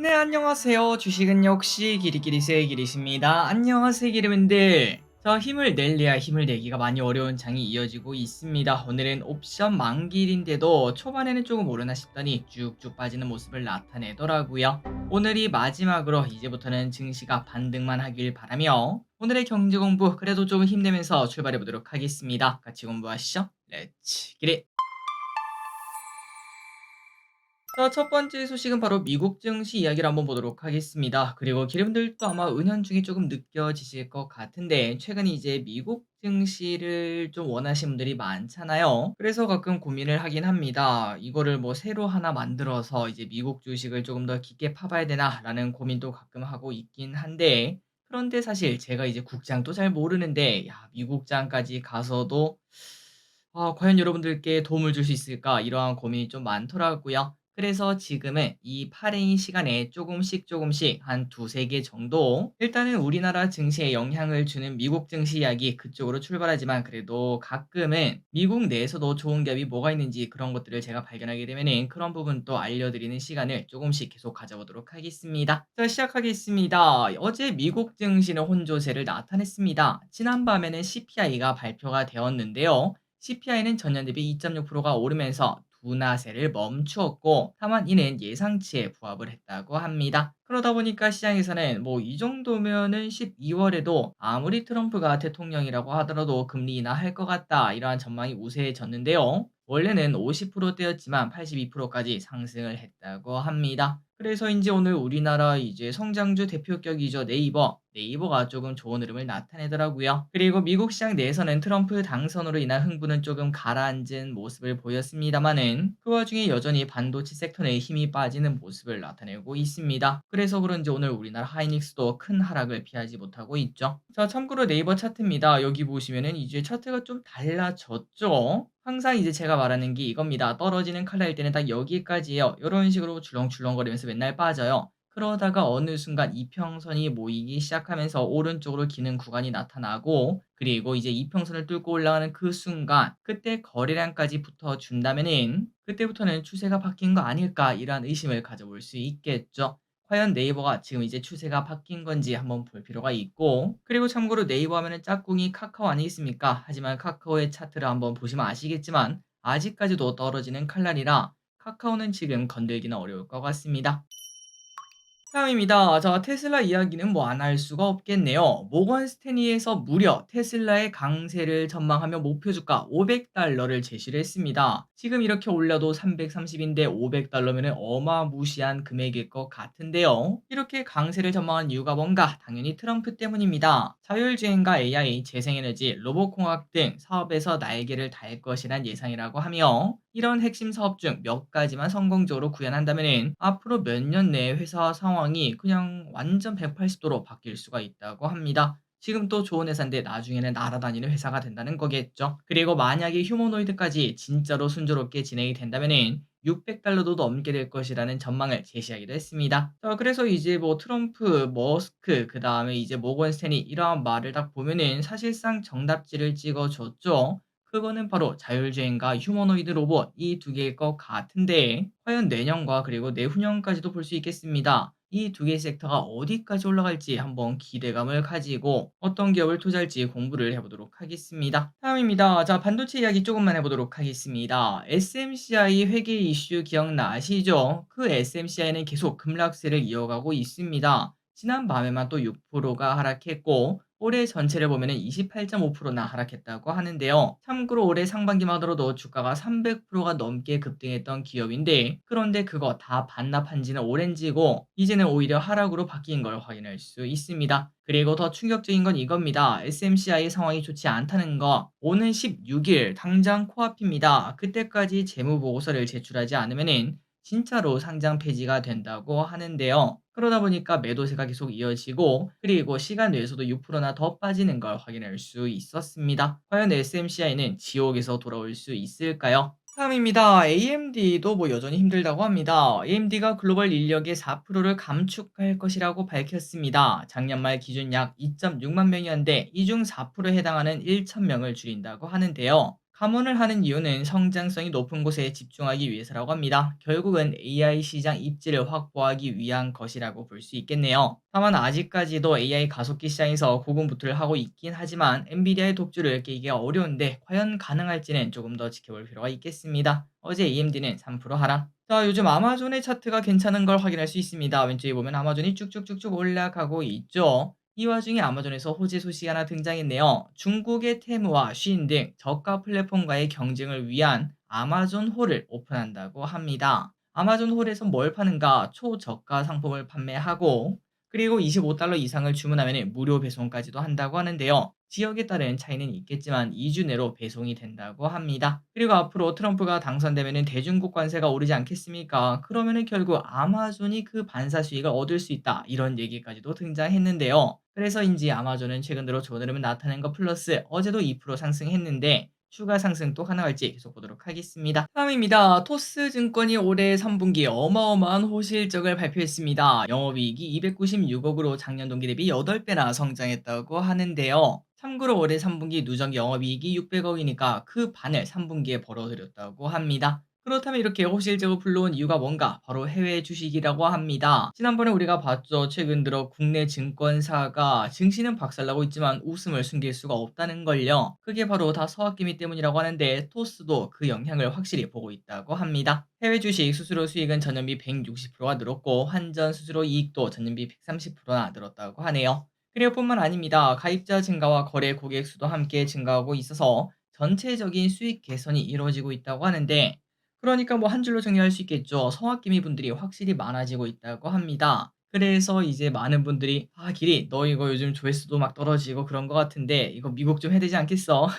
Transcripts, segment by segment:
네, 안녕하세요. 주식은 역시 기리기리세의 기리십니다. 안녕하세요, 기리분들. 저 힘을 낼래야 힘을 내기가 많이 어려운 장이 이어지고 있습니다. 오늘은 옵션 만기일인데도 초반에는 조금 오르나 싶더니 쭉쭉 빠지는 모습을 나타내더라고요. 오늘이 마지막으로 이제부터는 증시가 반등만 하길 바라며 오늘의 경제 공부 그래도 조금 힘내면서 출발해 보도록 하겠습니다. 같이 공부하시죠. 렛츠 기릿! 자, 첫 번째 소식은 바로 미국 증시 이야기를 한번 보도록 하겠습니다. 그리고 기름들도 아마 은연중에 조금 느껴지실 것 같은데, 최근 이제 미국 증시를 좀 원하시는 분들이 많잖아요. 그래서 가끔 고민을 하긴 합니다. 이거를 뭐 새로 하나 만들어서 이제 미국 주식을 조금 더 깊게 파봐야 되나라는 고민도 가끔 하고 있긴 한데, 그런데 사실 제가 이제 국장도 잘 모르는데, 야, 미국장까지 가서도 과연 여러분들께 도움을 줄 수 있을까? 이러한 고민이 좀 많더라고요. 그래서 지금은 이 파랭이 시간에 조금씩 한 두세 개 정도 일단은 우리나라 증시에 영향을 주는 미국 증시 이야기 그쪽으로 출발하지만 그래도 가끔은 미국 내에서도 좋은 기업이 뭐가 있는지 그런 것들을 제가 발견하게 되면은 그런 부분도 알려드리는 시간을 조금씩 계속 가져보도록 하겠습니다. 자, 시작하겠습니다. 어제 미국 증시는 혼조세를 나타냈습니다. 지난밤에는 CPI가 발표가 되었는데요. CPI는 전년 대비 2.6%가 오르면서 둔화세를 멈추었고 다만 이는 예상치에 부합을 했다고 합니다. 그러다 보니까 시장에서는 뭐 이 정도면은 12월에도 아무리 트럼프가 대통령이라고 하더라도 금리 인하할 것 같다 이러한 전망이 우세해졌는데요. 원래는 50%대였지만 82%까지 상승을 했다고 합니다. 그래서인지 오늘 우리나라 이제 성장주 대표격이죠. 네이버가 조금 좋은 흐름을 나타내더라고요. 그리고 미국 시장 내에서는 트럼프 당선으로 인한 흥분은 조금 가라앉은 모습을 보였습니다만은 그 와중에 여전히 반도체 섹터에 힘이 빠지는 모습을 나타내고 있습니다. 그래서 그런지 오늘 우리나라 하이닉스도 큰 하락을 피하지 못하고 있죠. 자, 참고로 네이버 차트입니다. 여기 보시면은 이제 차트가 좀 달라졌죠. 항상 이제 제가 말하는 게 이겁니다. 떨어지는 칼날일 때는 딱 여기까지예요. 이런 식으로 줄렁줄렁거리면서 맨날 빠져요. 그러다가 어느 순간 이평선이 모이기 시작하면서 오른쪽으로 기는 구간이 나타나고 그리고 이제 이평선을 뚫고 올라가는 그 순간 그때 거래량까지 붙어준다면은 그때부터는 추세가 바뀐 거 아닐까 이러한 의심을 가져볼 수 있겠죠. 과연 네이버가 지금 이제 추세가 바뀐 건지 한번 볼 필요가 있고 그리고 참고로 네이버 하면은 짝꿍이 카카오 아니겠습니까? 하지만 카카오의 차트를 한번 보시면 아시겠지만 아직까지도 떨어지는 칼날이라 카카오는 지금 건들기는 어려울 것 같습니다. 다음입니다. 자, 테슬라 이야기는 뭐 안 할 수가 없겠네요. 모건 스탠리에서 무려 테슬라의 강세를 전망하며 목표 주가 $500를 제시를 했습니다. 지금 이렇게 올려도 330인데 $500면은 어마무시한 금액일 것 같은데요. 이렇게 강세를 전망한 이유가 뭔가? 당연히 트럼프 때문입니다. 자율주행과 AI, 재생에너지, 로봇공학 등 사업에서 날개를 달 것이란 예상이라고 하며 이런 핵심 사업 중 몇 가지만 성공적으로 구현한다면 앞으로 몇 년 내에 회사 상황이 그냥 완전 180도로 바뀔 수가 있다고 합니다. 지금 또 좋은 회사인데 나중에는 날아다니는 회사가 된다는 거겠죠. 그리고 만약에 휴머노이드까지 진짜로 순조롭게 진행이 된다면 $600도 넘게 될 것이라는 전망을 제시하기도 했습니다. 그래서 이제 뭐 트럼프, 머스크, 그 다음에 이제 모건 스탠리 이러한 말을 딱 보면은 사실상 정답지를 찍어줬죠. 그거는 바로 자율주행과 휴머노이드 로봇 이 두 개일 것 같은데 과연 내년과 그리고 내후년까지도 볼 수 있겠습니다. 이 두 개 섹터가 어디까지 올라갈지 한번 기대감을 가지고 어떤 기업을 투자할지 공부를 해보도록 하겠습니다. 다음입니다. 자, 반도체 이야기 조금만 해보도록 하겠습니다. SMCI 회계 이슈 기억나시죠? 그 SMCI는 계속 급락세를 이어가고 있습니다. 지난 밤에만 또 6%가 하락했고 올해 전체를 보면은 28.5%나 하락했다고 하는데요. 참고로 올해 상반기만 하더라도 주가가 300%가 넘게 급등했던 기업인데 그런데 그거 다 반납한 지는 오렌지고 이제는 오히려 하락으로 바뀐 걸 확인할 수 있습니다. 그리고 더 충격적인 건 이겁니다. SMCI 상황이 좋지 않다는 거. 오는 16일 당장 코앞입니다. 그때까지 재무보고서를 제출하지 않으면은 진짜로 상장 폐지가 된다고 하는데요. 그러다 보니까 매도세가 계속 이어지고 그리고 시간 내에서도 6%나 더 빠지는 걸 확인할 수 있었습니다. 과연 SMCI는 지옥에서 돌아올 수 있을까요? 다음입니다. AMD도 뭐 여전히 힘들다고 합니다. AMD가 글로벌 인력의 4%를 감축할 것이라고 밝혔습니다. 작년 말 기준 약 2.6만 명이었는데 이 중 4%에 해당하는 1,000명을 줄인다고 하는데요. 감원을 하는 이유는 성장성이 높은 곳에 집중하기 위해서라고 합니다. 결국은 AI 시장 입지를 확보하기 위한 것이라고 볼 수 있겠네요. 다만 아직까지도 AI 가속기 시장에서 고군분투를 하고 있긴 하지만 엔비디아의 독주를 깨기가 어려운데 과연 가능할지는 조금 더 지켜볼 필요가 있겠습니다. 어제 AMD는 3% 하락. 자, 요즘 아마존의 차트가 괜찮은 걸 확인할 수 있습니다. 왼쪽에 보면 아마존이 쭉쭉쭉쭉 올라가고 있죠. 이 와중에 아마존에서 호재 소식이 하나 등장했네요. 중국의 테무와 쉬인 등 저가 플랫폼과의 경쟁을 위한 아마존 홀을 오픈한다고 합니다. 아마존 홀에서 뭘 파는가? 초저가 상품을 판매하고 그리고 $25 이상을 주문하면 무료 배송까지도 한다고 하는데요. 지역에 따른 차이는 있겠지만 2주 내로 배송이 된다고 합니다. 그리고 앞으로 트럼프가 당선되면 대중국 관세가 오르지 않겠습니까? 그러면은 결국 아마존이 그 반사 수익을 얻을 수 있다. 이런 얘기까지도 등장했는데요. 그래서인지 아마존은 최근 들어 좋은 흐름을 나타낸 것 플러스 어제도 2% 상승했는데 추가 상승 또 가능할지 계속 보도록 하겠습니다. 다음입니다. 토스증권이 올해 3분기 어마어마한 호실적을 발표했습니다. 영업이익이 296억으로 작년 동기 대비 8배나 성장했다고 하는데요. 참고로 올해 3분기 누적 영업이익이 600억이니까 그 반을 3분기에 벌어들였다고 합니다. 그렇다면 이렇게 호실적을 불러온 이유가 뭔가? 바로 해외 주식이라고 합니다. 지난번에 우리가 봤죠. 최근 들어 국내 증권사가 증시는 박살나고 있지만 웃음을 숨길 수가 없다는 걸요. 그게 바로 다 서학기미 때문이라고 하는데 토스도 그 영향을 확실히 보고 있다고 합니다. 해외 주식 수수료 수익은 전년비 160%가 늘었고 환전 수수료 이익도 전년비 130%나 늘었다고 하네요. 그리고 뿐만 아닙니다. 가입자 증가와 거래 고객 수도 함께 증가하고 있어서 전체적인 수익 개선이 이루어지고 있다고 하는데 그러니까 뭐 한 줄로 정리할 수 있겠죠. 성악기미 분들이 확실히 많아지고 있다고 합니다. 그래서 이제 많은 분들이 "아 길이 너 이거 요즘 조회수도 막 떨어지고 그런 것 같은데 이거 미국 좀 해야 되지 않겠어?"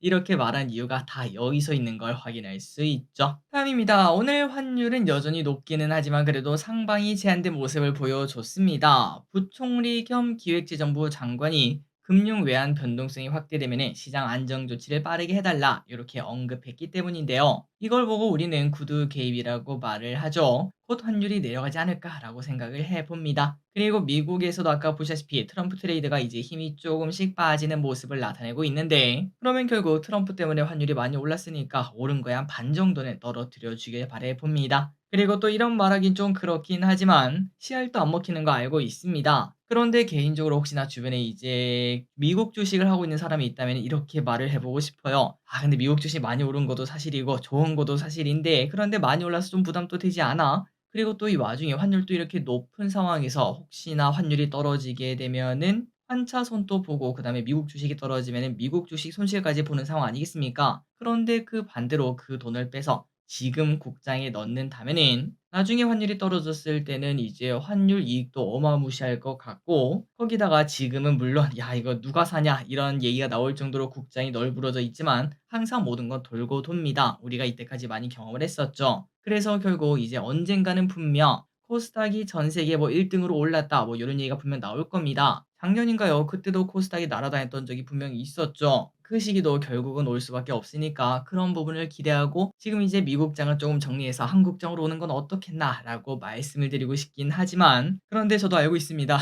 이렇게 말한 이유가 다 여기서 있는 걸 확인할 수 있죠. 다음입니다. 오늘 환율은 여전히 높기는 하지만 그래도 상방이 제한된 모습을 보여줬습니다. 부총리 겸 기획재정부 장관이 금융 외환 변동성이 확대되면 시장 안정 조치를 빠르게 해달라 이렇게 언급했기 때문인데요. 이걸 보고 우리는 구두 개입이라고 말을 하죠. 곧 환율이 내려가지 않을까라고 생각을 해봅니다. 그리고 미국에서도 아까 보시다시피 트럼프 트레이드가 이제 힘이 조금씩 빠지는 모습을 나타내고 있는데 그러면 결국 트럼프 때문에 환율이 많이 올랐으니까 오른 거에 한 반 정도는 떨어뜨려 주길 바라봅니다. 그리고 또 이런 말하긴 좀 그렇긴 하지만 씨알도 안 먹히는 거 알고 있습니다. 그런데 개인적으로 혹시나 주변에 이제 미국 주식을 하고 있는 사람이 있다면 이렇게 말을 해보고 싶어요. 아, 근데 미국 주식 많이 오른 것도 사실이고 좋은 것도 사실인데 그런데 많이 올라서 좀 부담도 되지 않아? 그리고 또 이 와중에 환율도 이렇게 높은 상황에서 혹시나 환율이 떨어지게 되면은 환차손도 보고 그다음에 미국 주식이 떨어지면은 미국 주식 손실까지 보는 상황 아니겠습니까? 그런데 그 반대로 그 돈을 빼서 지금 국장에 넣는다면은 나중에 환율이 떨어졌을 때는 이제 환율 이익도 어마무시할 것 같고 거기다가 지금은 물론 "야 이거 누가 사냐." 이런 얘기가 나올 정도로 국장이 널브러져 있지만 항상 모든 건 돌고 돕니다. 우리가 이때까지 많이 경험을 했었죠. 그래서 결국 이제 언젠가는 분명 코스닥이 전 세계 뭐 1 등으로 올랐다 뭐 요런 얘기가 분명 나올 겁니다. 작년인가요? 그때도 코스닥이 날아다녔던 적이 분명히 있었죠. 그 시기도 결국은 올 수밖에 없으니까 그런 부분을 기대하고 지금 이제 미국장을 조금 정리해서 한국장으로 오는 건 어떻겠나라고 말씀을 드리고 싶긴 하지만 그런데 저도 알고 있습니다.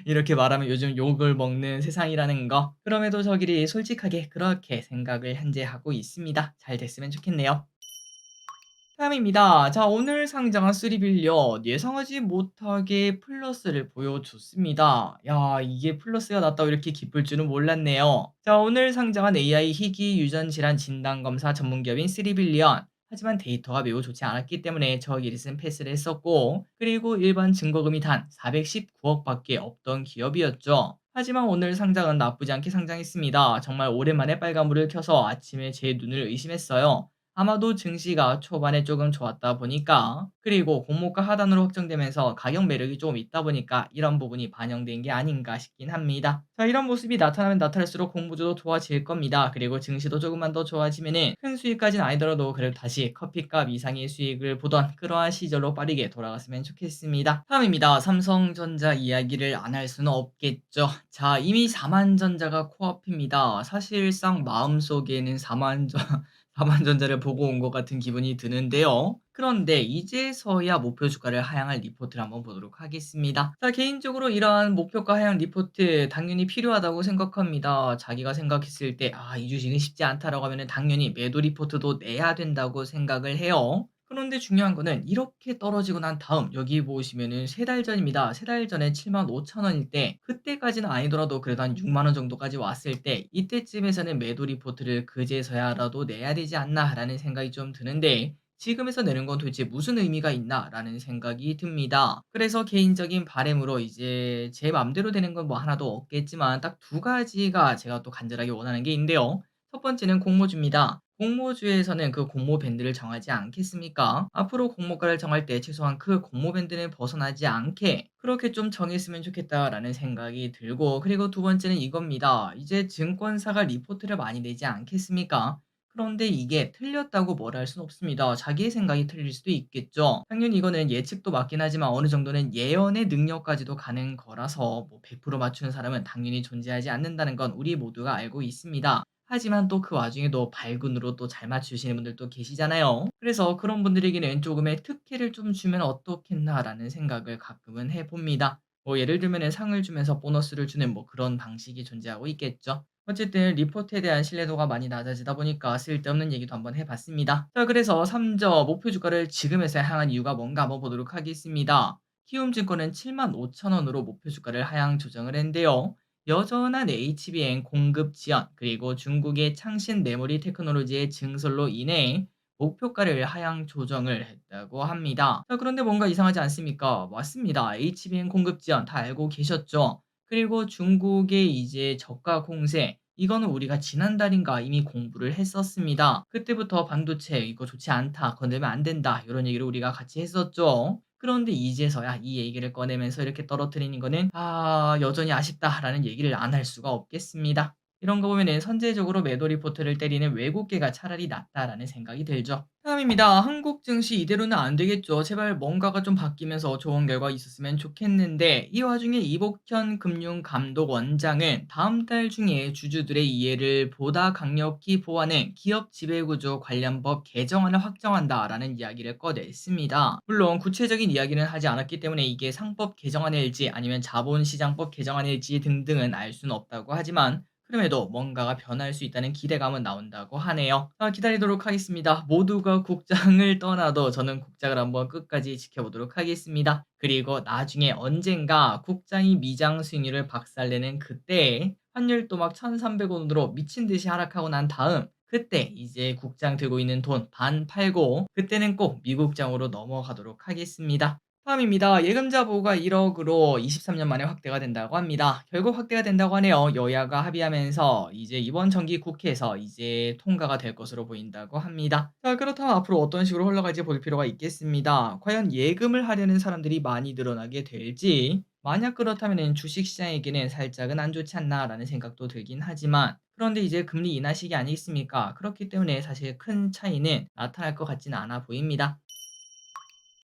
이렇게 말하면 요즘 욕을 먹는 세상이라는 거. 그럼에도 저끼리 솔직하게 그렇게 생각을 현재 하고 있습니다. 잘 됐으면 좋겠네요. 다음입니다. 자, 오늘 상장한 쓰리빌리언 예상하지 못하게 플러스를 보여줬습니다. 야, 이게 플러스가 났다고 이렇게 기쁠 줄은 몰랐네요. 자, 오늘 상장한 AI 희귀 유전 질환 진단 검사 전문 기업인 쓰리빌리언. 하지만 데이터가 매우 좋지 않았기 때문에 저 기릿은 패스를 했었고, 그리고 일반 증거금이 단 419억밖에 없던 기업이었죠. 하지만 오늘 상장은 나쁘지 않게 상장했습니다. 정말 오랜만에 빨간불을 켜서 아침에 제 눈을 의심했어요. 아마도 증시가 초반에 조금 좋았다 보니까 그리고 공모가 하단으로 확정되면서 가격 매력이 좀 있다 보니까 이런 부분이 반영된 게 아닌가 싶긴 합니다. 자, 이런 모습이 나타나면 나타날수록 공부주도 좋아질 겁니다. 그리고 증시도 조금만 더 좋아지면은 큰 수익까지는 아니더라도 그래도 다시 커피값 이상의 수익을 보던 그러한 시절로 빠르게 돌아갔으면 좋겠습니다. 다음입니다. 삼성전자 이야기를 안 할 수는 없겠죠. 자, 이미 4만 전자가 코앞입니다. 사실상 마음속에는 4만 전 가만전자를 보고 온 것 같은 기분이 드는데요. 그런데 이제서야 목표 주가를 하향할 리포트를 한번 보도록 하겠습니다. 자, 개인적으로 이러한 목표가 하향 리포트 당연히 필요하다고 생각합니다. 자기가 생각했을 때, 이 주식은 쉽지 않다라고 하면 당연히 매도 리포트도 내야 된다고 생각을 해요. 그런데 중요한 거는 이렇게 떨어지고 난 다음 여기 보시면은 3달 전입니다. 3달 전에 75,000원일 때 그때까지는 아니더라도 그래도 한 6만 원 정도까지 왔을 때 이때쯤에서는 매도 리포트를 그제서야라도 내야 되지 않나라는 생각이 좀 드는데 지금에서 내는 건 도대체 무슨 의미가 있나라는 생각이 듭니다. 그래서 개인적인 바람으로 이제 제 맘대로 되는 건 뭐 하나도 없겠지만 딱 두 가지가 제가 또 간절하게 원하는 게 있는데요. 첫 번째는 공모주입니다. 공모주에서는 그 공모 밴드를 정하지 않겠습니까? 앞으로 공모가를 정할 때 최소한 그 공모 밴드는 벗어나지 않게 그렇게 좀 정했으면 좋겠다라는 생각이 들고, 그리고 두 번째는 이겁니다. 이제 증권사가 리포트를 많이 내지 않겠습니까? 그런데 이게 틀렸다고 뭐라 할 수는 없습니다. 자기의 생각이 틀릴 수도 있겠죠. 당연히 이거는 예측도 맞긴 하지만 어느 정도는 예언의 능력까지도 가는 거라서 뭐 100% 맞추는 사람은 당연히 존재하지 않는다는 건 우리 모두가 알고 있습니다. 하지만 또 그 와중에도 발군으로 또 잘 맞추시는 분들도 계시잖아요. 그래서 그런 분들에게는 조금의 특혜를 좀 주면 어떻겠나라는 생각을 가끔은 해봅니다. 뭐 예를 들면은 상을 주면서 보너스를 주는 뭐 그런 방식이 존재하고 있겠죠. 어쨌든 리포트에 대한 신뢰도가 많이 낮아지다 보니까 쓸데없는 얘기도 한번 해봤습니다. 자, 그래서 3저 목표 주가를 지금에서 향한 이유가 뭔가 한번 보도록 하겠습니다. 키움증권은 75,000원으로 목표 주가를 하향 조정을 했는데요. 여전한 HBM 공급 지연, 그리고 중국의 창신 메모리 테크놀로지의 증설로 인해 목표가를 하향 조정을 했다고 합니다. 자, 그런데 뭔가 이상하지 않습니까? 맞습니다. HBM 공급 지연 다 알고 계셨죠? 그리고 중국의 이제 저가 공세, 이거는 우리가 지난달인가 이미 공부를 했었습니다. 그때부터 반도체 이거 좋지 않다, 건들면 안 된다, 이런 얘기를 우리가 같이 했었죠. 그런데 이제서야 이 얘기를 꺼내면서 이렇게 떨어뜨리는 거는 여전히 아쉽다라는 얘기를 안 할 수가 없겠습니다. 이런 거 보면은 선제적으로 매도 리포트를 때리는 외국계가 차라리 낫다라는 생각이 들죠. 다음입니다. 한국 증시 이대로는 안 되겠죠. 제발 뭔가가 좀 바뀌면서 좋은 결과 있었으면 좋겠는데 이 와중에 이복현 금융감독원장은 다음 달 중에 주주들의 이해를 보다 강력히 보호하는 기업 지배구조 관련 법 개정안을 확정한다라는 이야기를 꺼냈습니다. 물론 구체적인 이야기는 하지 않았기 때문에 이게 상법 개정안일지 아니면 자본시장법 개정안일지 등등은 알 수는 없다고 하지만 그럼에도 뭔가가 변할 수 있다는 기대감은 나온다고 하네요. 기다리도록 하겠습니다. 모두가 국장을 떠나도 저는 국장을 한번 끝까지 지켜보도록 하겠습니다. 그리고 나중에 언젠가 국장이 미장 수익률을 박살내는 그때에 환율도 막 1,300원으로 미친 듯이 하락하고 난 다음 그때 이제 국장 들고 있는 돈 반 팔고 그때는 꼭 미국장으로 넘어가도록 하겠습니다. 다음입니다. 예금자 보호가 1억으로 23년 만에 확대가 된다고 합니다. 결국 확대가 된다고 하네요. 여야가 합의하면서 이제 이번 정기 국회에서 이제 통과가 될 것으로 보인다고 합니다. 자, 그렇다면 앞으로 어떤 식으로 흘러갈지 볼 필요가 있겠습니다. 과연 예금을 하려는 사람들이 많이 늘어나게 될지, 만약 그렇다면 주식시장에게는 살짝은 안 좋지 않나라는 생각도 들긴 하지만 그런데 이제 금리 인하 시기 아니겠습니까? 그렇기 때문에 사실 큰 차이는 나타날 것 같지는 않아 보입니다.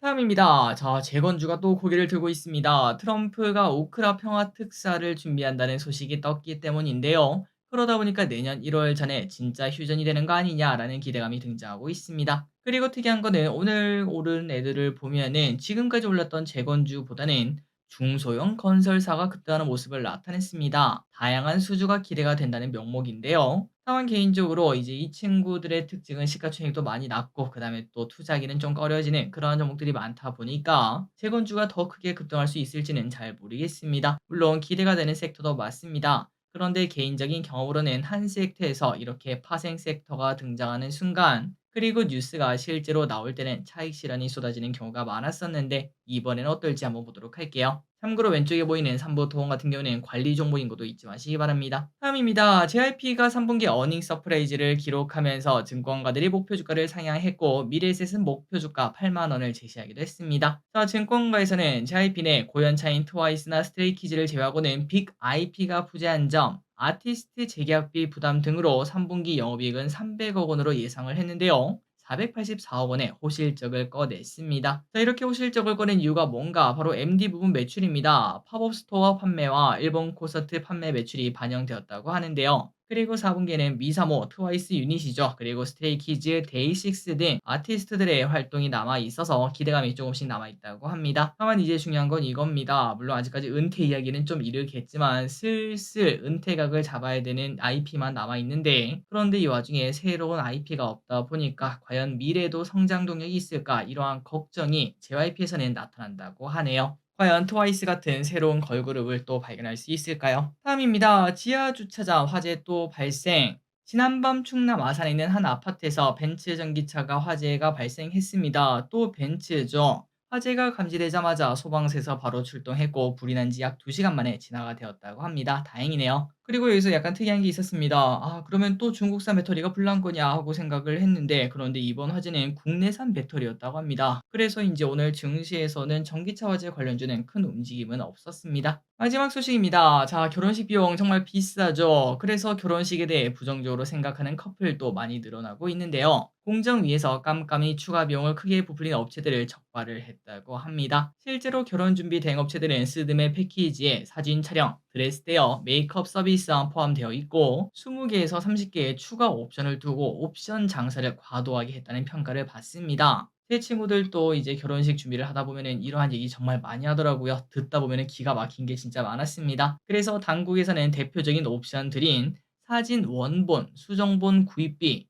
다음입니다. 자, 재건주가 또 고개를 들고 있습니다. 트럼프가 오크라 평화 특사를 준비한다는 소식이 떴기 때문인데요. 그러다 보니까 내년 1월 전에 진짜 휴전이 되는 거 아니냐라는 기대감이 등장하고 있습니다. 그리고 특이한 거는 오늘 오른 애들을 보면은 지금까지 올랐던 재건주보다는 중소형 건설사가 급등하는 모습을 나타냈습니다. 다양한 수주가 기대가 된다는 명목인데요. 다만 개인적으로 이제 이 친구들의 특징은 시가총액도 많이 낮고 그다음에 또 투자하기는 좀 꺼려지는 그러한 종목들이 많다 보니까 재건주가 더 크게 급등할 수 있을지는 잘 모르겠습니다. 물론 기대가 되는 섹터도 맞습니다. 그런데 개인적인 경험으로는 한 섹터에서 이렇게 파생 섹터가 등장하는 순간 그리고 뉴스가 실제로 나올 때는 차익 실현이 쏟아지는 경우가 많았었는데 이번에는 어떨지 한번 보도록 할게요. 참고로 왼쪽에 보이는 삼보토원 같은 경우는 관리 종목인 것도 잊지 마시기 바랍니다. 다음입니다. JYP가 3분기 어닝 서프라이즈를 기록하면서 증권가들이 목표 주가를 상향했고 미래에셋은 목표 주가 8만 원을 제시하기도 했습니다. 자, 증권가에서는 JYP 내 고연차인 트와이스나 스트레이키즈를 제외하고는 빅 IP가 부재한 점, 아티스트 재계약비 부담 등으로 3분기 영업이익은 300억 원으로 예상을 했는데요. 484억 원의 호실적을 꺼냈습니다. 자, 이렇게 호실적을 꺼낸 이유가 뭔가 바로 MD 부분 매출입니다. 팝업 스토어 판매와 일본 콘서트 판매 매출이 반영되었다고 하는데요. 그리고 4분기에는 미사모, 트와이스 유닛이죠. 그리고 스트레이키즈, 데이식스 등 아티스트들의 활동이 남아 있어서 기대감이 조금씩 남아 있다고 합니다. 다만 이제 중요한 건 이겁니다. 물론 아직까지 은퇴 이야기는 좀 이르겠지만 슬슬 은퇴각을 잡아야 되는 IP만 남아 있는데, 그런데 이 와중에 새로운 IP가 없다 보니까 과연 미래에도 성장 동력이 있을까, 이러한 걱정이 JYP에서는 나타난다고 하네요. 과연 트와이스 같은 새로운 걸그룹을 또 발견할 수 있을까요? 다음입니다. 지하 주차장 화재 또 발생. 지난밤 충남 아산에 있는 한 아파트에서 벤츠 전기차가 화재가 발생했습니다. 또 벤츠죠. 화재가 감지되자마자 소방서에서 바로 출동했고 불이 난 지 약 2시간 만에 진화가 되었다고 합니다. 다행이네요. 그리고 여기서 약간 특이한 게 있었습니다. 그러면 또 중국산 배터리가 불난 거냐 하고 생각을 했는데, 그런데 이번 화재는 국내산 배터리였다고 합니다. 그래서 이제 오늘 증시에서는 전기차 화재 관련주는 큰 움직임은 없었습니다. 마지막 소식입니다. 자, 결혼식 비용 정말 비싸죠. 그래서 결혼식에 대해 부정적으로 생각하는 커플도 많이 늘어나고 있는데요. 공정위에서 깜깜이 추가 비용을 크게 부풀린 업체들을 적발을 했다고 합니다. 실제로 결혼 준비 대행 업체들은 스드메 패키지에 사진 촬영, 드레스 대여, 메이크업 서비스가 포함되어 있고 20개에서 30개의 추가 옵션을 두고 옵션 장사를 과도하게 했다는 평가를 받습니다. 제 친구들도 이제 결혼식 준비를 하다 보면은 이러한 얘기 정말 많이 하더라고요. 듣다 보면은 기가 막힌 게 진짜 많았습니다. 그래서 당국에서는 대표적인 옵션들인 사진 원본, 수정본 구입비,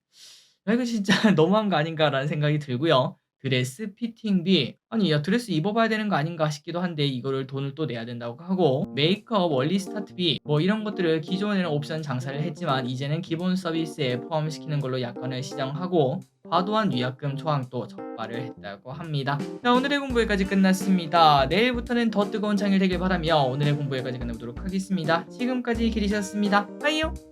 이거 진짜 너무한 거 아닌가라는 생각이 들고요. 드레스 피팅비, 아니 야 드레스 입어봐야 되는 거 아닌가 싶기도 한데 이거를 돈을 또 내야 된다고 하고, 메이크업 원리 스타트비 뭐 이런 것들을 기존에는 옵션 장사를 했지만 이제는 기본 서비스에 포함시키는 걸로 약관을 시정하고 과도한 위약금 토항도 적발을 했다고 합니다. 자, 오늘의 공부 여기까지 끝났습니다. 내일부터는 더 뜨거운 창일 되길 바라며 오늘의 공부 여기까지 끝내보도록 하겠습니다. 지금까지 길이셨습니다. 빠이요.